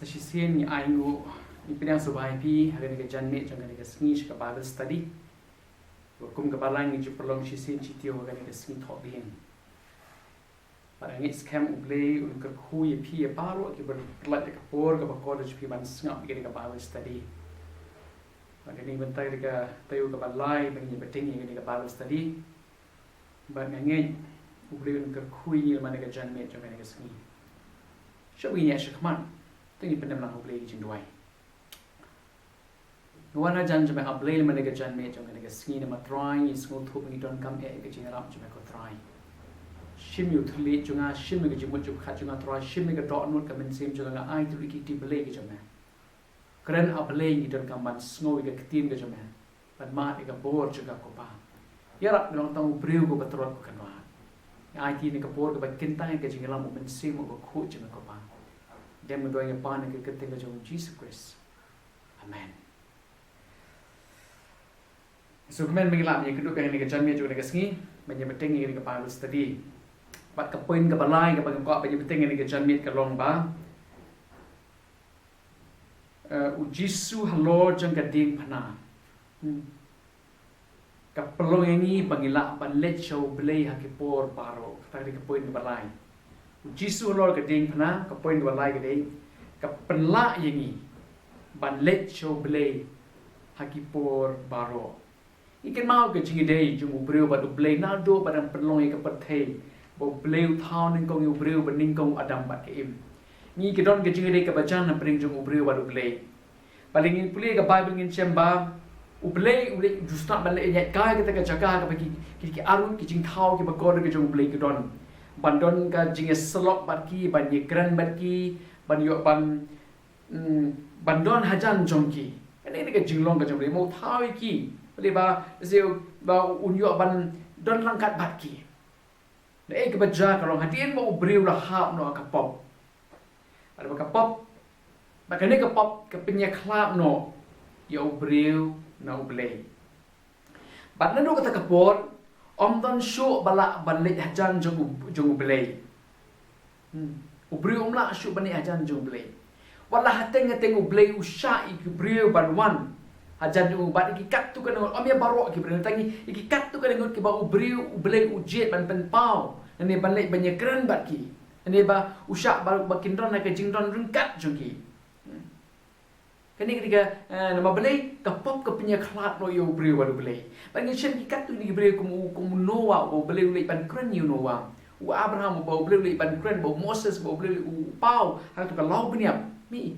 Sa sisian ni aingu ni pinang subay pi hagan ga janme jangan ga sngi ka Bible study. Kum ga balang ni perlong sisian citio hagan ga sngi thok din. Pada ngit scam uble un ka khu ye pi ye paro ki berlat ka por ka college pi ban ngap ga Bible study. Pada ni bentai ga tayu ga balai bang ni beting ga Bible study. Ba ngit uble un ka khu ye man ga janme jangan ga sngi. Shawi ni ashkman Tengah pendam lang ublay jing duai. Nuwana jan jame ublay mana ke jan me jang ke skin ma try smooth thup ni don kam e ke jing ram jame ko try. Shim yu thli junga shim ke jimut jup khat junga try shim ke dot not ka men sim junga ai tu ki ti blay ke jame. Keren ublay ni don kam ban snow ke tin ke jame. Ban ma ke bor juga ko pa. Yarap long tang breu ko patrol ko kanwa. Ai ti ni ke bor ke ba kintang ke jing ram men sim ko khu jame ko pa. Dia mendoakan pan ke ketika jauh Jesus Christ. Amen. So kemen mengilam yang kedua yang kita jamnya juga kesini, banyak penting yang kita Bible study. Bat kepoin ke balai ke bangkok banyak penting yang kita jamnya ke long ba. Ujisu halo jang keding pana. Kapelong ini bangilak ban lecau belai hakipor paro. Tadi kepoin ke balai. Jisu lor ke ding pana ke poin dua lai ke ding ke penla yangi ban let show blay hakipor baro ikan mau ke jingi dei jungu breu badu blay nado badan penlong ke perthei bo bleu thau ning kong yu breu baning kong adam bat ke im ni ke don ke jingi dei ke bacan na pring jungu breu badu blay paling in puli ke bible ngin chemba ublay justa ban le nyat kai ke ta jaga ke bagi ki arun ki jing thau ke bagor ke jungu blay ke don bandon ka jinge selok barki ban ye gran barki ban yo ban bandon hajan jongki ini ke jinglong ka jongre mo thawi ki le ba zeu ba unyo ban don langkat barki le ke baja ka long hadien mo breu la hap no ka pop ada ka pop ba kene ka pop ke penye klap no yo breu no blay bat nando ka ka por Om don show balak balik hajan jung belay. Ubri umla show balik hajan jung belay. Walah hateng ublay usha iki brio banwan. Hajan jung bat iki kat tu kan om ya barok iki brio tangi iki kat tu kan ngot ki ba ubri ublay ujet ban pen pau. Ane balik banyak keren bat ki. Ane ba usha baru bakin don nak jingdon rengkat jung ki. Kini ketika nama belai kapop ke punya kelat no yo beri walu belai. Bagi shen ikat tu ni beri kumu Noah bau belai ulai ban keren you Noah. U Abraham bau belai ulai ban keren bau Moses bau belai pau hang tu kalau beniap. Mi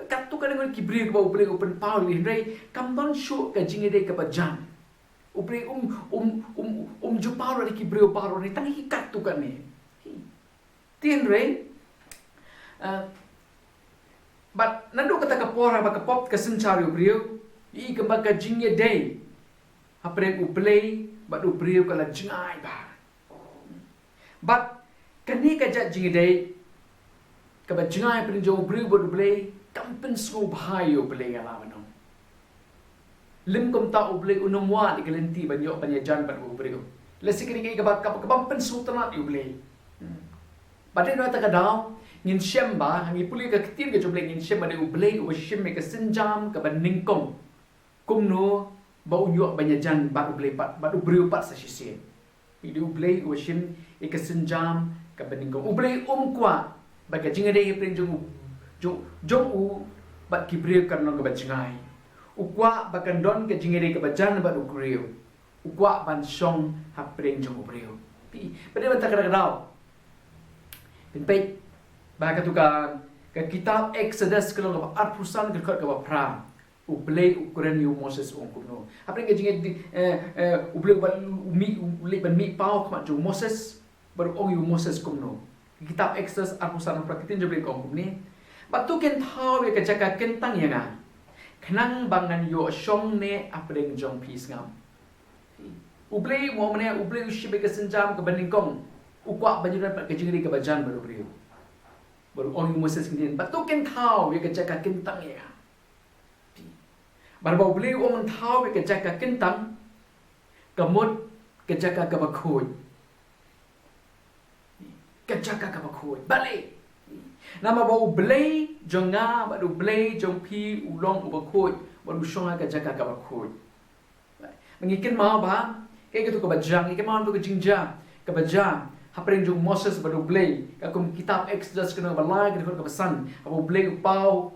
kat tu kan dengan kibri bau belai open pau ni rei kam don show ke jinge dei ke bajan. Ubri jupau ri kibri pau ni tangi kat tu kan ni. Tien rei But nando kata kapora ba kapop ka sencari brio I ke ba ka jingye day apre uplay ba do brio kala jingai ba but kani ka ja jingye day ka ba jingai prin jo brio ba do play kampen so bhayo play ala mano lim kom ta uplay unumwa di kelenti ban yo ban jan ban brio lesikri ke ba ka kampen so tanat yo play Badai no ta ka daw ngin shemba hangi puli ka kitin ke jobleng ngin shemba de ublei u shemme ka senjam ka baning kong kumno ba unyo banyajan ba ublei pat ba ubreu pat sa sisi pi ublei u shem e ka senjam ka baning kong ublei kwa ba ka jinga de pring jong u ba kibreu kan no ka bajngai u kwa ba kan don ka jinga de ka bajan ba ubreu u kwa ban song ha pring jong ubreu pi badai ban ta ka daw Pinpay Baka tu ka kitab Exodus kalau ka arpusan ka ka pra ublay ukuran yu Moses ong kuno apre ka jinge ublay ba mi ublay ban mi pau ka jo Moses baru ong yu Moses kuno kitab Exodus arpusan pra kitin jo bli ong ni batu ken thau ka jaka kentang ya nga khnang bangan yo shong ne apre jong pis ngam ublay mo mane ublay shibe ka senjam ka baningkong ukwa bajuran ka jinge ka bajan baru brio baru orang Moses kemudian batu ken tahu ya kecaka kentang ya baru bau beli orang tahu ya kecaka kentang kemud kecaka kabakut kecaka kabakut balik Nama bau belai jonga badu belai jongpi ulong ubakut badu shonga ka jaka ka bakut. Mengikin mau ba ke gitu ka bajang ikan mau tu ka jingja ka bajang hapring jong Moses badu belai ka kum kitab Exodus kena balai ka ka pesan abu belai upau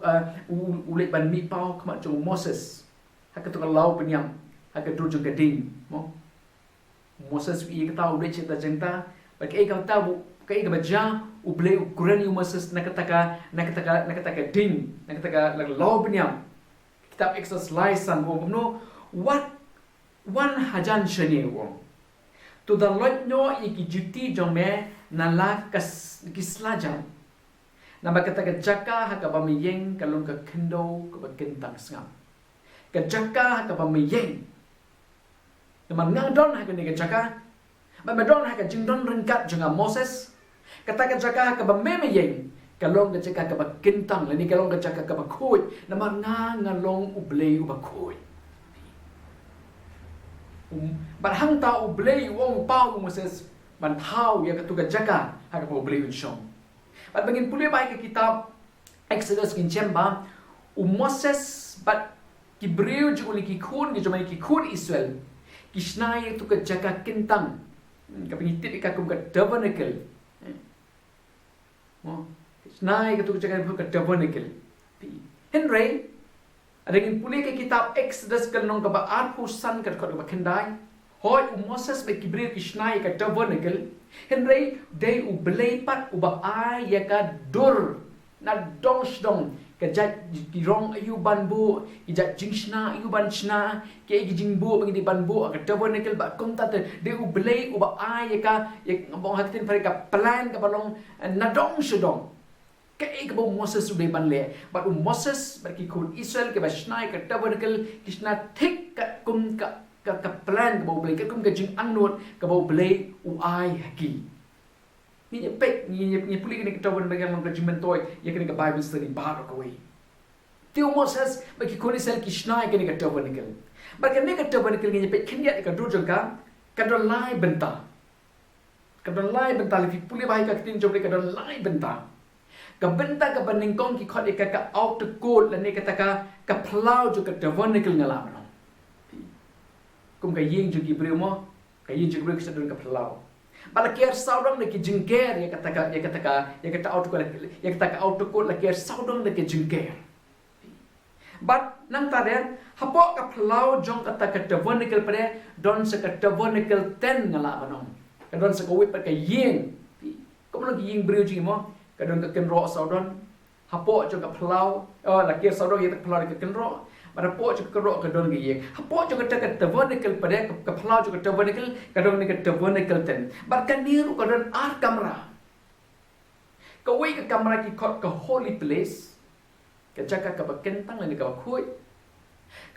ulit ban mi pau ka jong Moses hak tu ka lau penyam hak tu jong gading mo Moses wi ka tahu de cerita jenta ba ke ka tahu ke ka bajang ublay ukuran yung Moses nakataka ding nakataka law binyam kitab Exodus laisan wong no what one hajan shani wong to the lot no ikijuti jome nala kislajan na bakataka jaka haka bamiyeng kalung ka kendo ka bagentang sngam ka jaka haka bamiyeng naman ngadon haka ni ka jaka madon haka jingdon rengkat jenga Moses kata jaka ka ba memayeng kalong ka jaka ka ba kintang lani kalong ka jaka ka ba kuy naman nga ngalong ublay ubakuy barhang ta ublay wong pau Moses man tau ya ka tu ka jaka ha ka ublay unsyong at bangin puli ba ka kitab Exodus kin chemba Moses bat kibriu juli ki kun ki jomai ki kun Israel kisnay tu ka jaka kintang ka pingitip ka kum ka tabernacle Nai ketuk cakap ke tabernacle. Henry ada yang pulih ke kitab Exodus kalong ke ba arpusan ke kau kendai. Hoi Moses be kibrir kisnai ke tabernacle. Henry day ublay pat uba ai ya ka dur na dong ke jat girong ayu banbu ijat jingshna ayu banshna ke jingbu bagi di banbu ke tabernacle ba konta de ublay uba ai ya ka bong haktin pare ka plan ka balong na dong ke bong Moses ublay banle but Moses bagi kun Israel ke bashnai ke tabernacle kisna thik ka kum ka plan ka ublay ka kum ka jing anut ka ublay u ai haki ni pek ni puli ni kita tabernacle lang ka jing mentoy ya ke Bible study bar ka way Tio Moses bagi kun Israel kisna ke ni ka tabernacle bagi ni ka tabernacle ni pek kenya ka dujang ka lai benta lepi puli bai ka tin jobre ka lai benta ka benta ka baningkong ki khot ka out to court la ni kata ka plau jo ka tabernacle ngala no kum ka ying jo ki brimo ka ying jo ka sadun ka plau bala kier saudong le ki jingker ya kata out to court la kier saudong le ki jingker but nang tade hapo ka plau jong kata ka tabernacle pare don sa ka tabernacle ten ngala manong ka don sa ko wit pa ka ying kum lo ki ying brio ji mo kadang ka kenro saudon hapo jo ka plau la kier saudong ya ka plau ka kenro pada po jo ka ro ka don gi yeng hapo jo ka tabernacle pare ka plau jo ka tabernacle kadang ni ka tabernacle ten but kan niru ka don ar kamera ka wei ka kamera ki ka holy place ka jaka ka bakentang ni ka khoi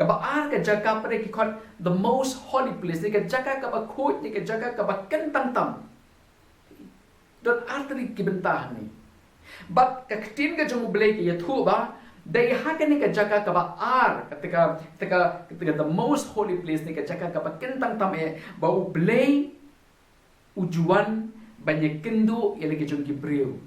ka ba ar ka jaka pare ki khot the most holy place ni ka jaka ka ba khoi ni ka jaka ka bakentang tam don artri ki bentah ni but kaktin ka jong blake ya thu ba dai hakan ni ka jaka ka ba ar ketika the most holy place ni ka jaka ka ba kentang tam ba u blay ujuan banyak kendu ya lagi jong kibriu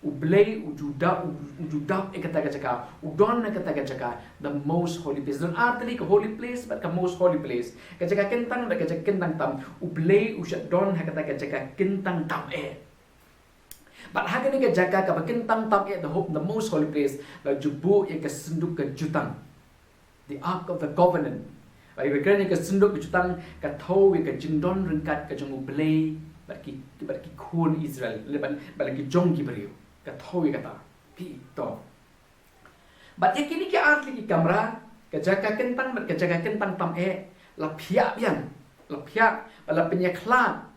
u blay ujuda kata ka jaka udon na kata ka jaka the most holy place don artri ka holy place but ka most holy place ka jaka kentang da ka jaka kentang tam u blay ushat don kata ka jaka kentang tam but hakan ni ka jaga ka bakintang tam the most holy place la jubu ya ka senduk ka jutang the ark of the covenant ai bekan ni ka senduk ka jutang ka thau ka jingdon rengkat ka jong ublay baki kun Israel leban balaki jong gibriu ka thau ka ta pi to but yakini ki art ki kamera ka jaga kentang ka jaga kentang tam la phia pian la phia la penyeklan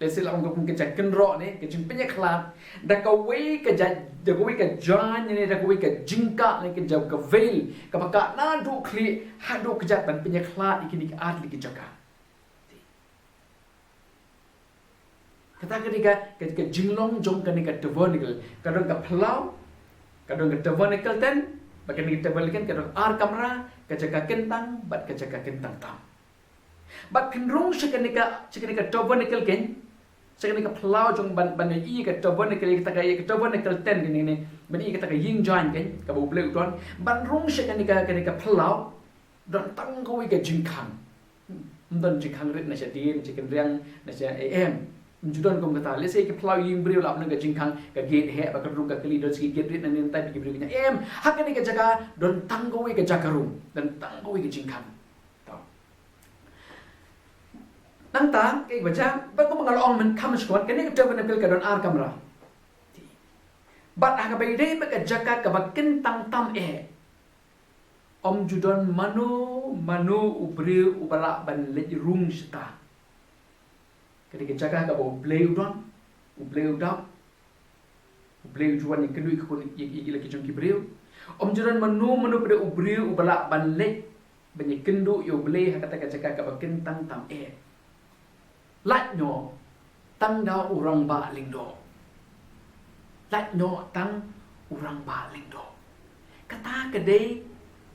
Lesil orang kau kerja kenro ni, kerja banyak kelat. Dah kau wei kerja jan ni, dah kau wei kerja jingka ni, kerja kau veil. Kau pakai nado kli, hado kerja dan banyak kelat ikini art lagi jaga. Kata ketika jinglong jong kan ikat tabernacle, kadang kau pelau, kadang kau tabernacle ten, bagian kita tabernacle kadang ar kamera, kerja kentang, bat kerja kentang tam. But kenrong cikanika tabernacle ken Sekarang ni pelau jong ban i ke tabernacle kita kaya ke tabernacle ten ni ban i kita kaya ying join kan ka bu bleu don ban rung sekarang ni ka pelau don tang ko ke jingkang don jingkang rit na din chicken riang na am Judan kong kata, let's say ke pelau ying breu lap na ka jingkang ka gate he ba ka rung ka kali don si gate rit na ni tai bi breu nya am hak ni ka jaga don tang ko ke jaga rung dan tang ko ke jingkang. Nang ta ke baca ba ko mangalong man kam skot kene ke tabernacle ka don ar kamera. Bat aga bai dei ba ka jaga ka ba kentang tam Om Judan manu ubreu ubala ban le rung sta. Kene ke jaga ka bo bleu don ubleu dap ubleu juan ni kedui ko ni lagi jong ki breu. Om Judan manu pada ubreu ubala ban le banyak kendu yo blei kata ka jaga ka ba kentang tam Lát nhỏ tăng đau orang ba Lyngdoh. Lát nhỏ tăng orang ba Lyngdoh. Kata kedai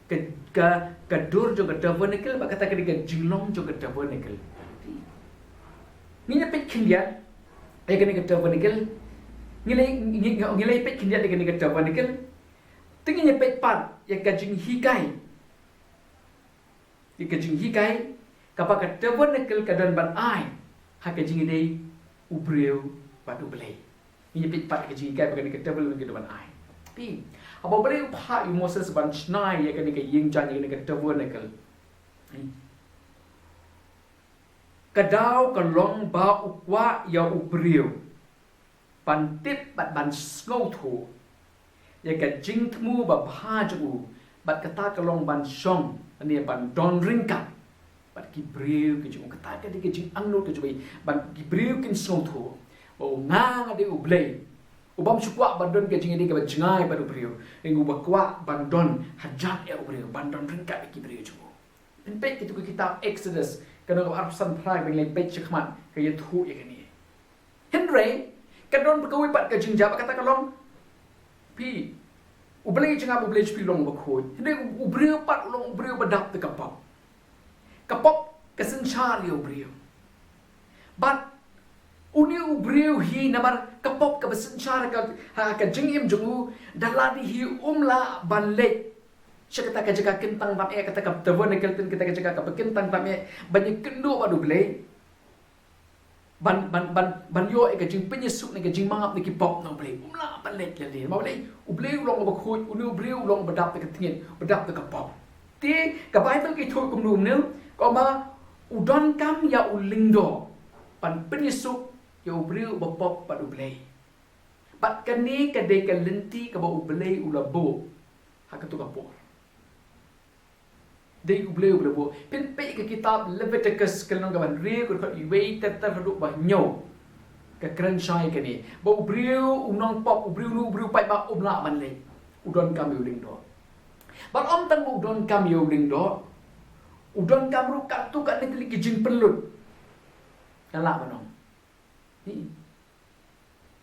ke dur jo ke tabernacle ba kata kedai ke jinglong jo ke tabernacle. Ni pet kindia ai kene ke tabernacle. Ngilai pet kindia kene ke tabernacle. Tingi pet pat ya ka jing hikai. Ya ka jing hikai ka ba ke tabernacle ka dan ban ai. Hak jing dei ubreu padu belai. Ini pit pat ke jing kai bagai kita belum ke depan ai. Pi, apa boleh pa you Moses ban snai ya kan ke ying jan ya ke tabernacle. Kadau kalong ba ukwa ya ubreu. Ban tip bat ban snow thu. Ya ke jing tmu ba pha ju bat kata kalong ban song ani ban don ringkat. Bat kibreu ke jung kata ke di ke jing angno ke jubai ban kibreu kin song thu o ngang ade ublei ubam sukwa bandon ke jing ade ke jingai baru breu engu bakwa bandon hajat e ubreu bandon ringkat ke kibreu ju penpek itu ke kitab Exodus kana ko arsan phrai beng le pet chkhman ke ye thu ye ni henry kadon bakawi pat ke jing jaba kata kalong pi ublei jinga ublei pi long bakhoi henry ubreu pat long ubreu badap te kapap kapop kesenchar yo brio but uni brio hi namar kapop ka besenchar ka jingim jungu daladi hi umla banle chakata ka jaga kentang tam kata ka tawon kelten kita ka jaga ka kentang tam banyak kendo badu ble ban yo ka jing penyesuk ni ka jing mangap ni ki pop no ble umla banle jadi ma ble uble long ba khoi uni brio long badap ka tingin badap ka pop ti ka bible ki thoi kum dum ne Koma udon kam ya Lyngdoh pan penyesuk ya ubreu bapop padu blei. Pat kani kade kalenti ka ba ublei ulabo hakatu kapor. Dei ublei ulabo pen pe ke kitab Leviticus kalong ka ban re ko iwei tetar hadu ba nyo ka kranchai kani ba ubreu unong pop ubreu nu ubreu pai ba umla ban le udon kam ya Lyngdoh. Ba om tang udon kam ya Lyngdoh udon kamru kat tu kat ni teliki jing pelut. Kalak manong. Ni.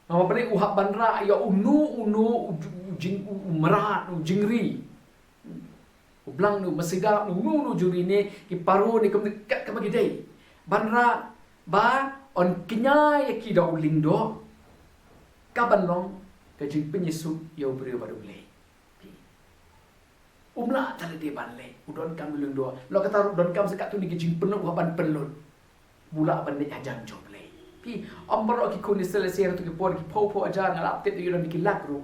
Apa balik uhap bandra ya unu jing merat jingri. Ublang nu masigap nu juri ni ki paru ni kem kat ke bagi dai. Bandra ba on kinya ya ki da Lyngdoh. Ka banlong ke jing penyesuk ya beri baru boleh. Umla tali dia banle udon kam Lyngdoh lo kata udon kam sekat tu ni kijing penuh ban pelun bula ban ni ajang joble pi ambaro ki kuni selesai tu ki por ki popo ajar ngalap tet udon ki lakru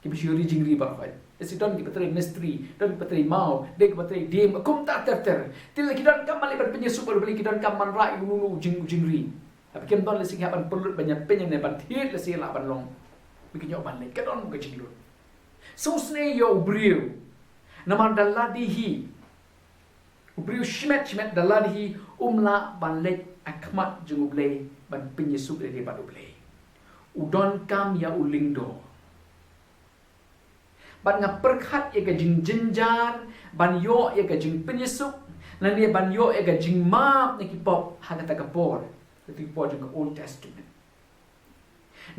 ki bisyuri jingri ba khoi esi don ki patri mystery don patri mau dek patri dim kum ta ter til ki don kam mali ban penyesup baru beli ki don kam man rai unu jingri tapi kem don lesi ban pelut banyak penyen ban thiet lesi la ban long bikin yo ban le ka don ke jinglu so sne yo brio Namar daladihi ubriu shmet daladihi umla ban lek akmat junguble ban penyesuk dari badu ble udon kam ya Lyngdoh ban ngaperkhat ya ka jing jenjar ban yo ya ka jing penyesuk nan dia ban yo ya ka jing map ni kipop hagata kapor itu kipor jung Old Testament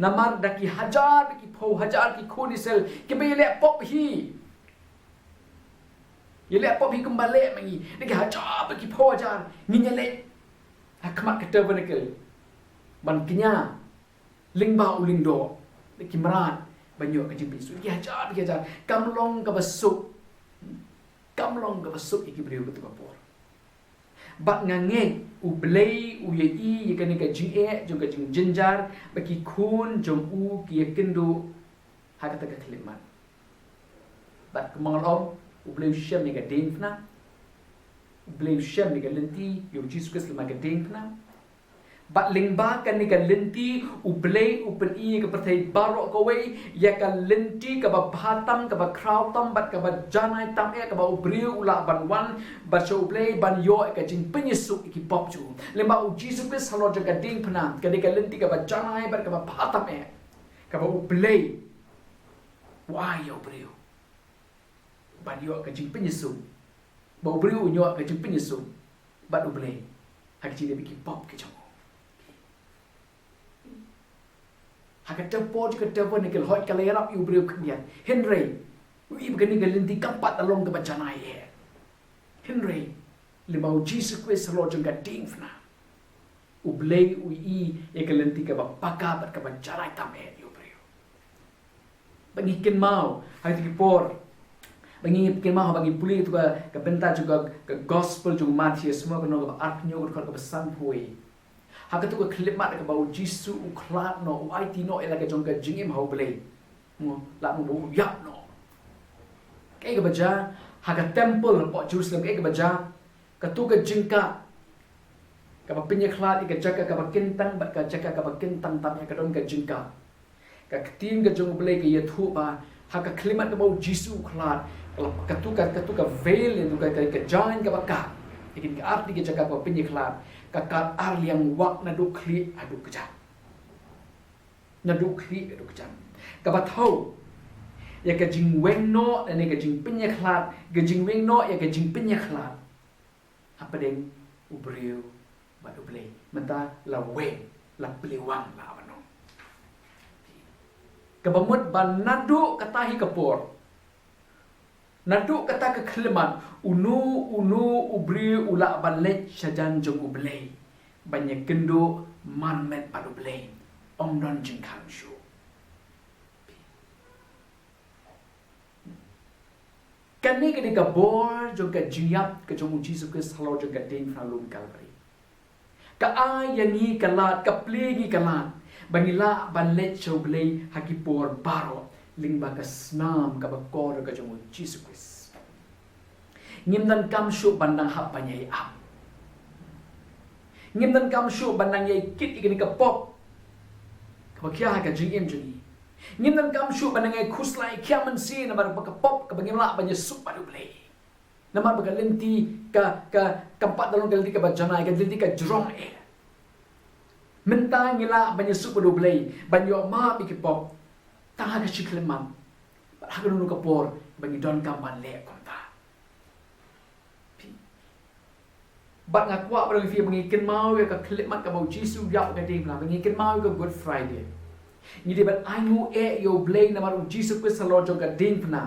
namar daki hajar ki po hajar ki khonisel ke bele pop hi Yele apa bi kembali mengi. Ni hajar bagi pojar. Ni nyelek. Akmat kata benakel. ban kenya Lyngdoh Lyngdoh kimrat banyo ka jing pisu ya jar kamlong ka basuk iki beriu betu kapor bat ngange u blei u ye kan ka jing jong ka jing jinjar baki kun jong u ki kendo hakata ka klimat bat kemangalom u blei shem ni ka dengna u blei shem ni ka lenti yo Jesus Christ ma ka dengna bat lingba kan ni ka lenti u blei u pen i ka perthai barok ko wei ya ka lenti ka ba bhatam ka ba kraw tam bat ka ba janai tam ka ba u beriu ula ban wan bat so blei ban yo ka jing penyesu ki pop chu lingba u Jesus Christ halo ka ding phna ka ni ka lenti ka ba janai bat ka ba bhatam ka ba u blei why yo beriu ban yo ka jing penyesu ba u beriu yo ka jing penyesu bat u blei hak chi de ki pop ki chong Haka tempo juga tempo ni hoi kalerap yu beriu kendian. Henry, ui begini galinti kampat along ke bacana ye. Henry, limau Jesus Christ lo jengka dingfna. Ublei ui ye galinti ke bapaka bat ke bacana tamet yu beriu. Bangikin mau, hari tiga por. Bangikin mau bagi puli tu ke bentar juga ke gospel juga Matius semua kena ke arknyo ke pesan pui. Haka tu ke klimat ke bau jisu uklat no IT no ela ke jong ke jingim hau blei mo la mo yap no ke baja haka temple po Jerusalem ke baja ke tu ke jingka ke ba pinya klat ke jaga ke ba kintang bat ke jaga ke ba kintang tam ke dong ke jingka ke tin ke jong blei ke ye thu ba haka klimat ke bau jisu uklat ke tu ke veil itu ke jain ke ba ka ikin ke arti ke jaga ke pinya klat kakak ar yang wak nadu kli adu kejam kabat tahu ya ke jing weng no dan ke jing penyeklat ke jing weng no ya ke jing penyeklat apa deng ubriu batu play menta la weng la pelewang la apa no kebamut ban nadu katahi kepor nadu kata ke keleman unu ubri ula balet sajan jong ublei banyak kendo manmet padu blei om don jing kan shu kani ke ka bor jong ka jiap ke jong Jesus ke salo jong ka ding fra lum kalvari ka ayangi kalat ka plegi kalat banila balet show blei hakipor baro lingba ka snam ka bakor ka jong Jesus Christ ngimdan kam shu bandang hap panyai am ngimdan kam shu bandang yai kit ikini ka pop ka kya ka jing jini ngimdan kam shu bandang yai khuslai kya man si na bar ka pop ka bangimla banya sup padu play namar ba lenti ka kampat dalong lenti ka bajana ka lenti ka jrong menta ngila banya sup padu play banyo ma bi pop ta ka chikleman ba ha ka nu ka por bangi don kam ban le konta bat ngakwa pada fi mengikin mau ya ka klimat ka bau jisu ya ka ding la mengikin mau ka good friday ni de bat aingu yo blay na maru jisu ku salo jong ka ding pna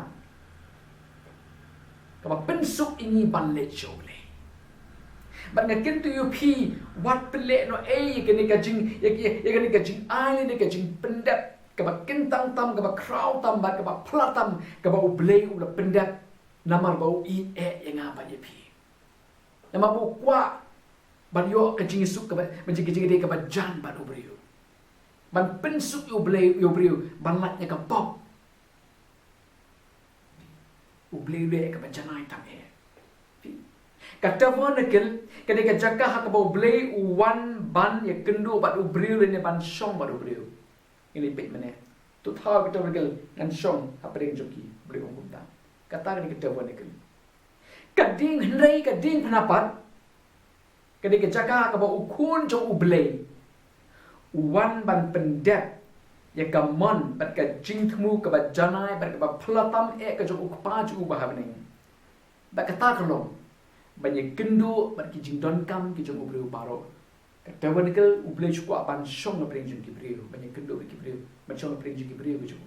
ka ba pensuk ini ban le show blay bat ngakin tu yu pi wat pele no ya ka ni ka jing ya ka ni ka jing ai ni ka jing pendap ka ba kentang tam ka ba kraw tam ba ka ba platam ka ba blay ula pendap namar bau yang apa ye pi nama bu kwa ban yo ke jing suk ke menjing de ke ban jan ban ubriu ban pensuk yo briu ban latnya ke pop ubriu le ke ban janai tam e kata von kel ke de ke jaka ha ke bau blei wan ban ye kendu ban ubriu le ne ban shong ban ubriu ini pit mene tu tha ke to kel ngan shong apa ding joki briu ngum ta kata ke kata von kel kading hendai kading penapat kading kecaka ka ba ukun jo ublei wan ban pendep ya kamon bat ka jingthmu ka ba janai bat ka ba platam ka jo ukpa ju ba habning ba kata kalong banyak kendu bat ki jingdon kam ki jo ublei baro kata wanikal ublei chu apan shong na bring jing ki breu banyak kendu ki breu ba shong na bring jing ki breu ki jo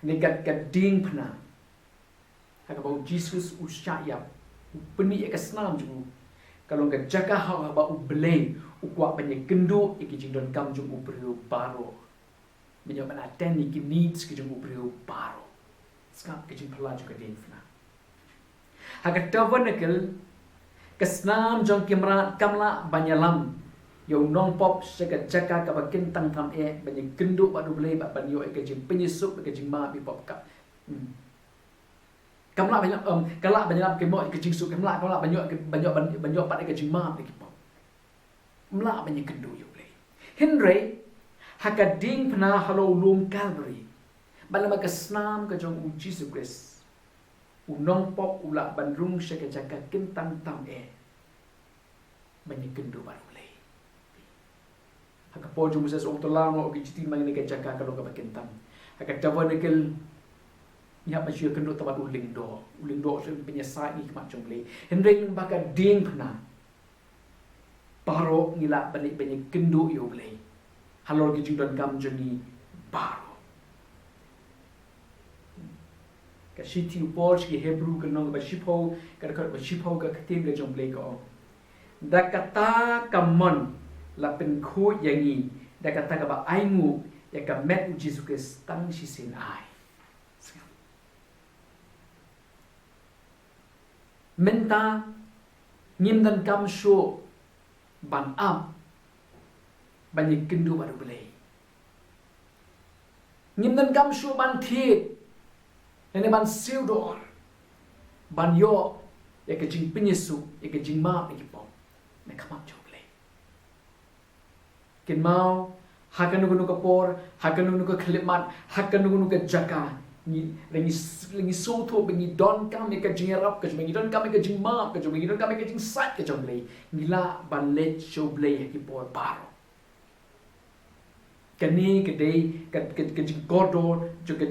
negat kading pena haka ba Jesus usyayap peni ke senam juga kalau ke jaga hawa ba ublei ukwa banyak kendu iki jing don kam jung ubriu baro banyak mana ten iki needs ki jung ubriu baro skap ki jing pala juga ding fna haga tavan nekel kesnam jong kimra kamla banyalam yo nong pop sega jaka ka bakin tang tam banyak kendu badu blei ba banyo ke jing penyusup ke jing ma bi pop ka kamla banyak kala banyak ke mo ke jing su kamla banyak pat ke jing ma ke pop mla banyak kendu yo blei henry hakading pna halo lum calvary balama kesnam ke jong Jesus Christ unong pop ula bandrung sega jaka kintang tam banyak kendu baru haka pojo musa so tolang o giti mangene ke jaka kalau ka bakentam haka tawa nekel nya ba syur kendo tabat Lyngdoh so penyesai ni macam le hendreng baka ding pna paro ngila banyak kendo yo le halor gi judon kam joni paro ka shiti upor ki hebrew ka nong ba shipo ka katim le jom le ko da kata kamon la pen khu yangi da kata ka ba aingu ya ka met Jesus Christ tang si sin ai menta ngim dan kam sho ban am banyak kendu baru belai ngim dan kam sho ban thi ene ban siudor ban yo ya ka jing penyesu ya ka jing ma ki pom ne kamak jo kin mau hakan nu ka por hakan nu ka khlimat hakan nu ka jaka ni lengi so tho bengi don kam ka jingarap ka bengi don kam ka jingma ka bengi don kam ka jing sat ka jomlei ngila balet show blei ki por paro kani ke dei ka jing godo juga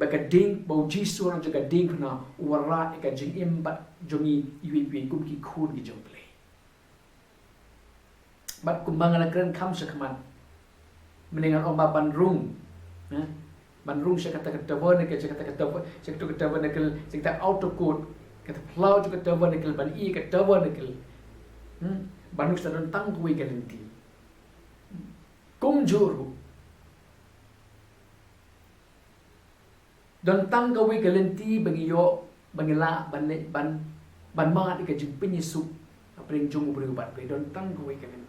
baka ding bau jisu orang juga ding na wara ka jing imbat jongi yui kum ki khun ki jomlei bat kumbangan keren kam sekaman mendengar omba bandrung bandrung saya kata tawa nekel saya kata tawa nekel saya kata autocode kata plau juga tawa nekel ban I kata tawa nekel bandung sedang tang kuwi galenti kum juru dan tang kuwi galenti bagi yo bangila ban ma di ka jing penyusup apa yang jung berubat be dan tang kuwi galenti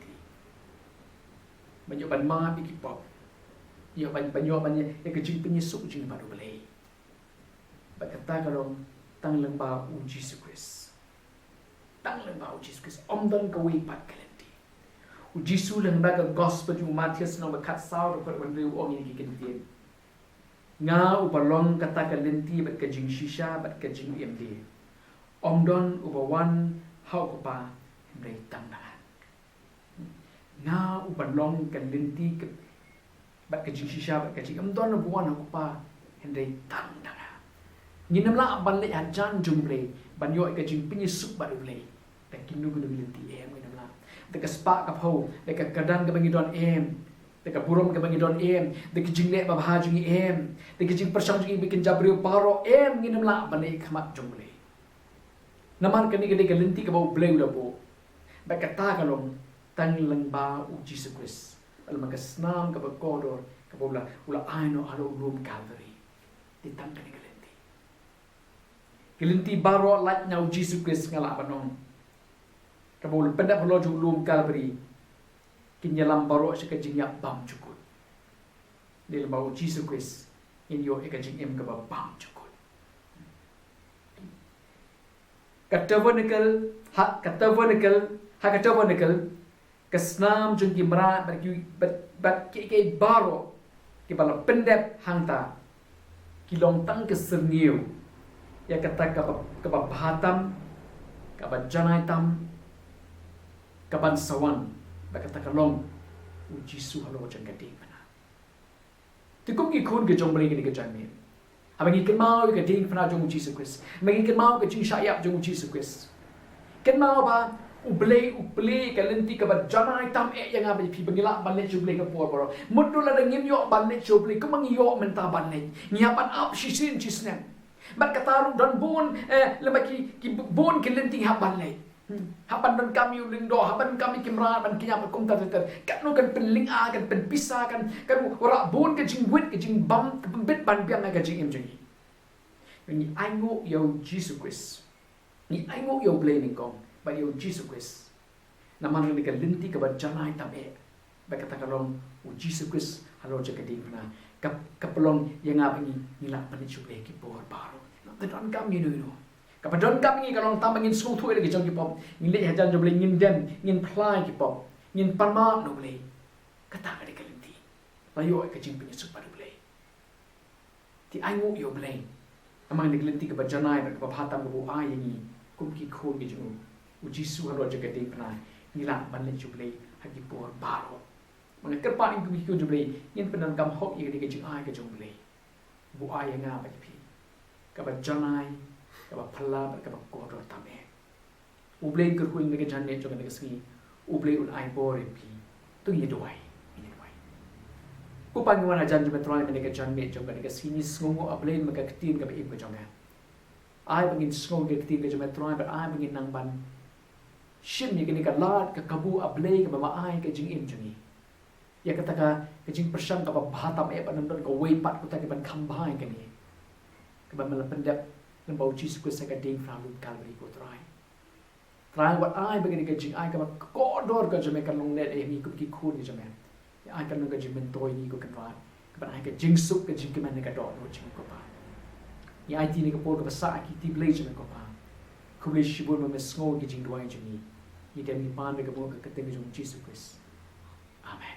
banyak ban ma bi pop ya banyak ya kecil penyesuk jing baru belai berkata kalau tang lembah uji Jesus tang lembah uji Jesus om dan kawi pat kalenti uji su lembah ke gospel ju Matius no berkat sau dapat wendu ong ini kikentin nga ubalong kata kalenti bat ke jing shisha bat ke jing MD om don ubawan hau pa hendai tang nga ubalong kalenti ke bat ke jing shisha bat ke jing amdon buan aku pa hendai tang danga nginam la balle ajan jumble banyo ke jing penyusup bat ule tak kinu gunu lenti nginam la tak spa ka pho tak kadang ke bangi don tak burom ke bangi don tak jing le ba ha jing tak jing persang jing bikin jabrio paro nginam la balle khamat jumble namar kani ke lenti ke bau ble udah bo ba kata kalong tang lengba uji Jesus al magasnam ka bakodor ka bola ula aino alo room Calvary ditang kani gelenti baro lat na uji Jesus ngala banon ka bola pendak bolo ju room Calvary kinyalam baro sa kajing yak bam cukut dil ba uji Jesus in yo e kajing em ka bam cukut katawanikal kesnam jung kimra bat ke baro ke bala pendep hangta kilong tang keserniu ya kata ka bahatam ka janaitam ka sawan ba kata kalong uji su halo jang gading mana tikum ki khun ke jong bring ni ke jami abangi ken mau ke ding pana jong uji Jesus magi ken mau ke jing syayap jong uji Jesus ken mau ba ublei kalenti ka janai tam yang abi pi bangila banle juble ka por boro mudula dengim yo banle juble ko mangi yo menta banle ngiapan up shisin chisnen bat kataru dan bon lemaki ki bon kalenti ha banle Haban don kami Lyngdoh, haban kami kimra ban kinya kum ta ter. Kan no kan penling a kan pen pisa kan ora bun ke jing wit ke jing bam ke bit ban biang ga jing em jing. Ni ai ngo yo Jesus Christ. Ni ai ngo yo blaming kong ba yo Jesus Christ. Naman ni ka linti ka ba janai tam e. Ba kata kalong u Jesus Christ halo jaga ding na. Kapelong yang apa ni nilak panik syukur ki por baru. Tedan kami no. Kapadon kami kalong tam ngin sung thu lagi jong ki pop. Ngin le hajan jo boleh ngin dem, ngin plai ki pop. Ngin parma no boleh. Kata ka de kalinti. Layo ka jing punya sup padu boleh. Ti ai ngo yo boleh. Amang de kalinti ka ba janai ba ka phatam ka bu ai ni kum ki khon ki jong. U Jisu halo jaga ding na. Nilak ban le ju boleh hagi por baru. Mga kerpa yang kami kau jumpai, yang pernah kami hok yang dikejeng ay ke jumpai, bu ay yang apa jadi, kabar janai, kabar pala, kabar kotor tameh, ublay kerkuing dengan janai juga dengan sini, ublay un ay bore pi, tu ini doai. Kupang yang mana jan jumpai terang dengan janai juga dengan sini, semua ublay mereka ketin kabar ibu jangan, ay bangin semua ketin ke jumpai terang, ay bangin nangban, shin ni kini kalat, kabu ublay kabar ay ke jing im jangi. Ya kata ka kejing persyam ka bahatam e panandon ka weipat ko ta ke ban khambhai ka ni ka ban malapendap ng bau Jesus ko sa ka ding from Calvary ko try what I begin kejing ai ka kodor ka jame kan long net e mi ko ki khun ni jame ya ai kan ka jing mentoy ni ko kan try ka ban ai ka jing suk ka jing ki man ka dot no jing ko pa ya ai ti ni ka por ka sa ki ti blaze ko pa ko le shibur ma mesngo ki jing duai jini ni dem ni pan ka mo ka ka te jong Jesus Christ. Amen.